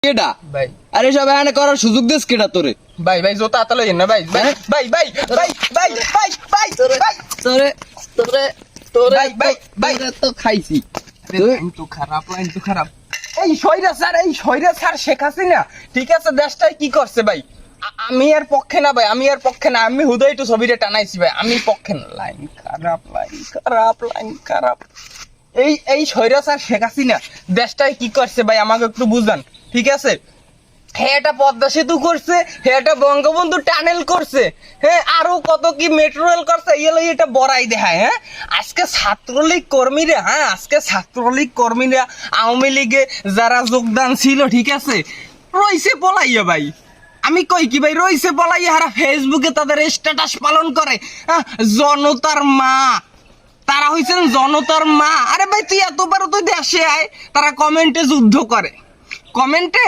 কেডা ভাই আরে সব এখানে করার সুযোগ দিস কেডা তোরে ভাই ভাই জোতা আতালো না ভাই ভাই ভাই ভাই ভাই ভাই ভাই ভাই ভাই তোরে তোরে তোরে ভাই, ভাই, ভাই। তোরে তো খাইছি লাইন তো খারাপ এই সৈরা স্যার শেখ হাসিনা ঠিক আছে দেশটাই কি করছে ভাই আমি এর পক্ষে না ভাই আমি হুদাই একটু ছবিটা টানাইছি ভাই আমি পক্ষে না লাইন খারাপ এই সৈরা স্যার শেখ হাসিনা দেশটাই কি করছে ভাই আমাকে একটু বুঝান ঠিক আছে হ্যাঁ এটা পদ্মা সেতু করছে হ্যাঁ এটা বঙ্গবন্ধু টানেল করছে হ্যাঁ আরো কত কি মেট্রো রেল করছে এটা বড়াই দেখায় হ্যাঁ আজকে ছাত্রলীগ কর্মীরা আওয়ামী লীগে যারা যোগদান ছিল ঠিক আছে রইছে পলাইয়া ভাই আমি কই কি ভাই রইছে পলাইয়া হারা ফেসবুকে তাদের স্ট্যাটাস পালন করে জনতার মা তারা হইছেন জনতার মা আরে ভাই তুই এতবার তুই দেশে আয় তারা কমেন্টে যুদ্ধ করে কমেন্টে